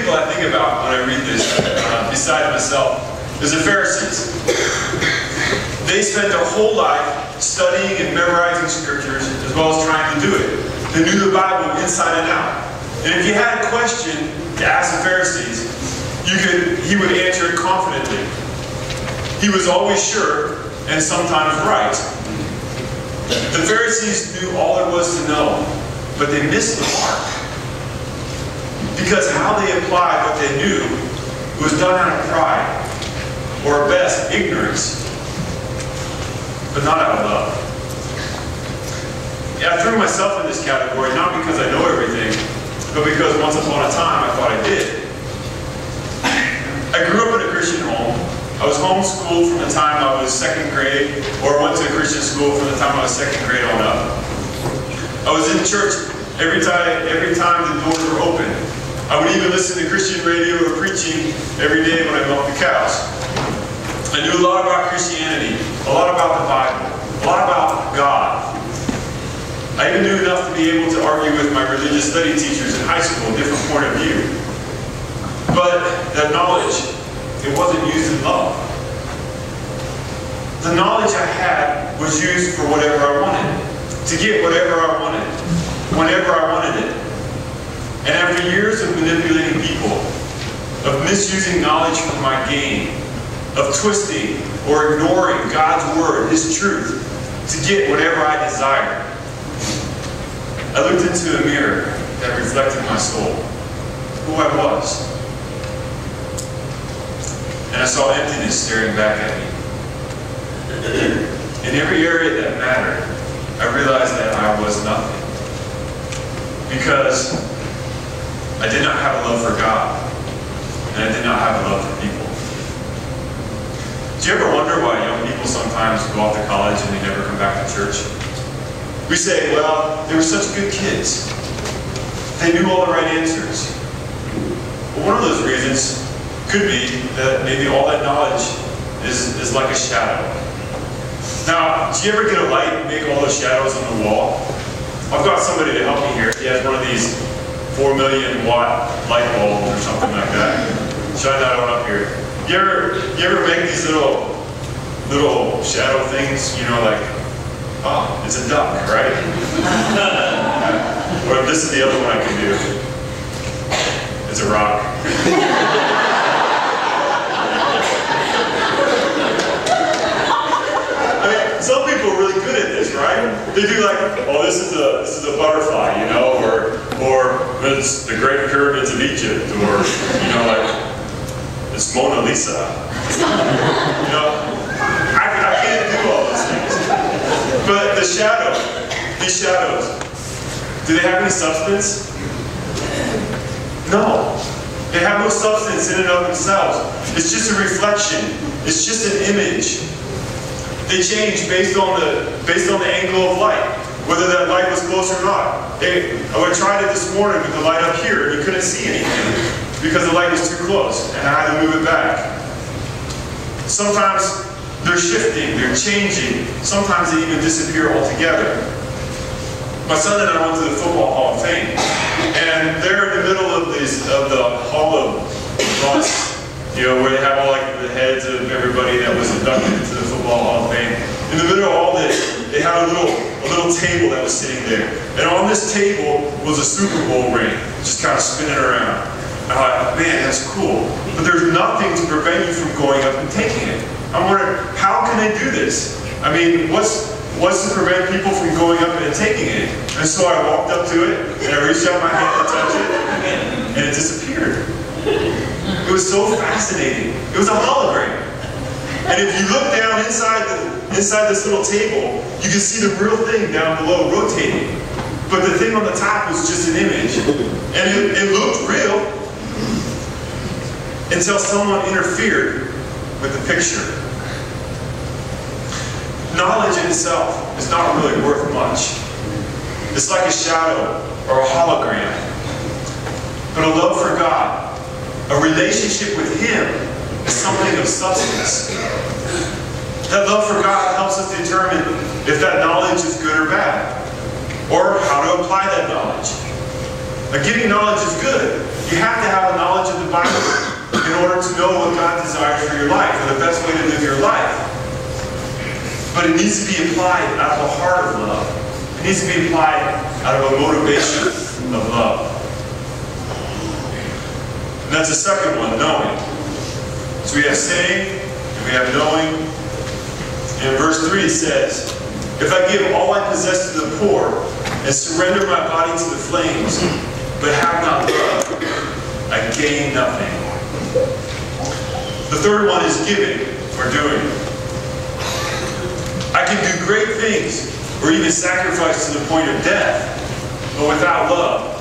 people I think about when I read this, besides myself, is the Pharisees. They spent their whole life studying and memorizing scriptures as well as trying to do it. They knew the Bible inside and out. And if you had a question to ask the Pharisees, he would answer it confidently. He was always sure and sometimes right. The Pharisees knew all there was to know, but they missed the mark. Because how they applied what they knew was done out of pride, or at best, ignorance, but not out of love. Yeah, I threw myself in this category, not because I know everything, but because once upon a time I thought I did. I grew up in a Christian home. I was homeschooled from the time I was second grade, or went to a Christian school from the time I was second grade on up. I was in church every time the doors were open. I would even listen to Christian radio or preaching every day when I milked the cows. I knew a lot about Christianity, a lot about the Bible, a lot about God. I even knew enough to be able to argue with my religious study teachers in high school, a different point of view. But that knowledge, it wasn't used in love. The knowledge I had was used for whatever I wanted, to get whatever I wanted, whenever I wanted it. And after years of manipulating people, of misusing knowledge for my gain, of twisting or ignoring God's Word, His truth, to get whatever I desired, I looked into a mirror that reflected my soul, who I was. And I saw emptiness staring back at me. In every area that mattered, I realized that I was nothing. Because I did not have a love for God, and I did not have a love for people. Do you ever wonder why young people sometimes go off to college and they never come back to church? We say, well, they were such good kids. They knew all the right answers. But one of those reasons could be that maybe all that knowledge is like a shadow. Now, do you ever get a light and make all those shadows on the wall? I've got somebody to help me here. He has one of these 4 million watt light bulbs or something like that. Shine that one up here. You ever make these little shadow things, you know, like, oh, it's a duck, right? Or this is the other one I can do. It's a rock. I mean, some people are really good at this, right? They do like, oh, this is a butterfly, you know, or it's the Great Pyramids of Egypt, or, you know, like, it's Mona Lisa. You know, I can't do all those things. But these shadows, do they have any substance? No. They have no substance in and of themselves. It's just a reflection. It's just an image. They change based on the angle of light, whether that light was close or not. I tried it this morning with the light up here, and you couldn't see anything because the light was too close, and I had to move it back. Sometimes they're shifting, they're changing. Sometimes they even disappear altogether. My son and I went to the Football Hall of Fame, and they're in the middle of the Hall of Busts, you know, where they have all like the heads of everybody that was inducted into the Football Hall of Fame. In the middle of all this, they had a little table that was sitting there, and on this table was a Super Bowl ring, just kind of spinning around. I thought, man, that's cool. But there's nothing to prevent you from going up and taking it. I'm wondering, how can they do this? I mean, what's to prevent people from going up and taking it? And so I walked up to it, and I reached out my hand to touch it, and it disappeared. It was so fascinating. It was a hologram. And if you look down inside this little table, you can see the real thing down below rotating. But the thing on the top was just an image. And it looked real until someone interfered with the picture. Knowledge in itself is not really worth much. It's like a shadow or a hologram. But a love for God, a relationship with Him, is something of substance. That love for God helps us determine if that knowledge is good or bad, or how to apply that knowledge. A giving knowledge is good. You have to have a knowledge of the Bible in order to know what God desires for your life, or the best way to live your life. But it needs to be applied out of a heart of love. It needs to be applied out of a motivation of love. And that's the second one, knowing. So we have saying, and we have knowing. And verse 3 says, if I give all I possess to the poor, and surrender my body to the flames, but have not love, I gain nothing. The third one is giving, or doing. I can do great things, or even sacrifice to the point of death, but without love,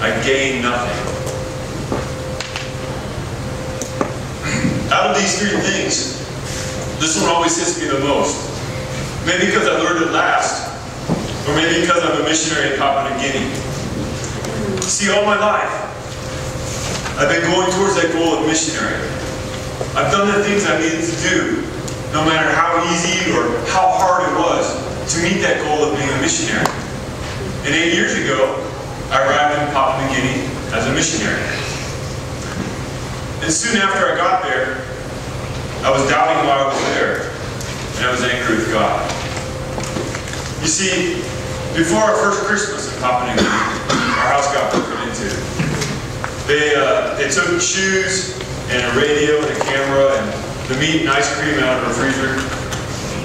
I gain nothing. Out of these three things, this one always hits me the most. Maybe because I learned it last, or maybe because I'm a missionary in Papua New Guinea. See, all my life, I've been going towards that goal of missionary. I've done the things I needed to do, no matter how easy or how hard it was, to meet that goal of being a missionary. And 8 years ago, I arrived in Papua New Guinea as a missionary. And soon after I got there, I was doubting why I was there, and I was angry with God. You see, before our first Christmas in Papua New Guinea, our house got broken into. They took shoes and a radio and a camera and the meat and ice cream out of the freezer.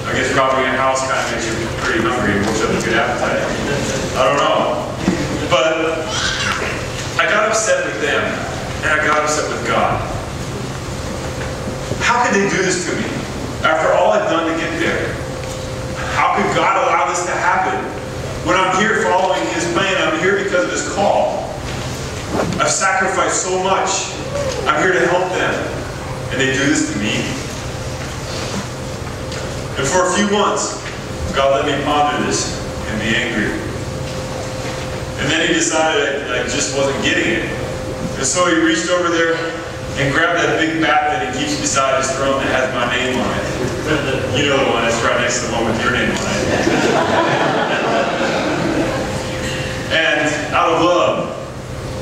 I guess robbing a house kind of makes you pretty hungry and works up a good appetite. I don't know. But I got upset with them, and I got upset with God. How could they do this to me? After all I've done to get there. How could God allow this to happen? When I'm here following His plan, I'm here because of His call. I've sacrificed so much. I'm here to help them. And they do this to me? And for a few months, God let me ponder this and be angry. And then He decided I just wasn't getting it. And so He reached over there and grabbed that big bat that He keeps beside His throne that has my name on it. You know the one that's right next to the one with your name on it. And out of love,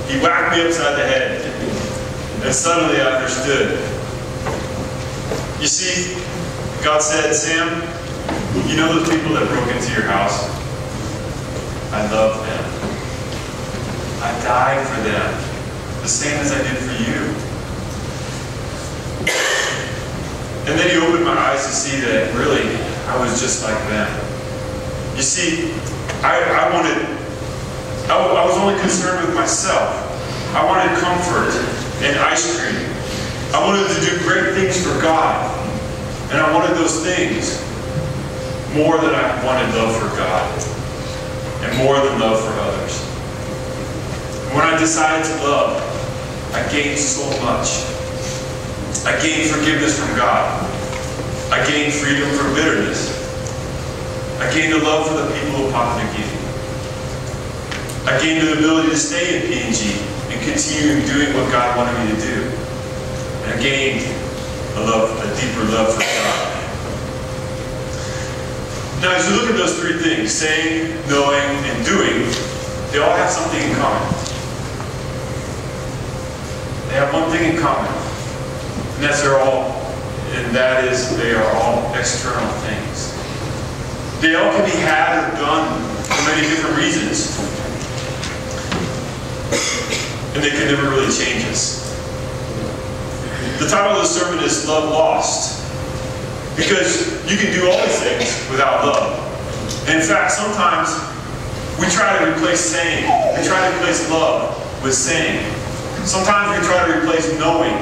He whacked me upside the head. And suddenly I understood. You see, God said, Sam, you know those people that broke into your house? I love them. I died for them, the same as I did for you. And then He opened my eyes to see that really I was just like them. You see, I was only concerned with myself. I wanted comfort and ice cream. I wanted to do great things for God. And I wanted those things more than I wanted love for God. And more than love for others. When I decided to love, I gained so much. I gained forgiveness from God. I gained freedom from bitterness. I gained a love for the people of Papua New Guinea. I gained the ability to stay in PNG and continue doing what God wanted me to do. And I gained a deeper love for God. Now, as you look at those three things, saying, knowing, and doing, they all have something in common. They have one thing in common. And that is they are all external things. They all can be had or done for many different reasons. And they can never really change us. The title of the sermon is Love Lost. Because you can do all these things without love. And in fact, sometimes we try to replace saying. We try to replace love with saying. Sometimes we try to replace knowing.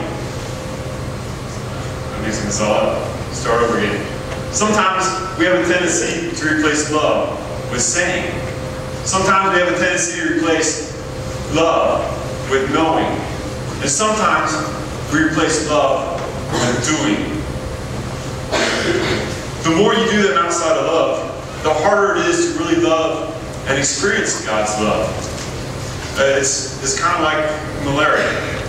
I'm mixing this all up. Start over again. Sometimes we have a tendency to replace love with saying. Sometimes we have a tendency to replace love with knowing. And sometimes we replace love with doing. The more you do them outside of love, the harder it is to really love and experience God's love. It's kind of like malaria.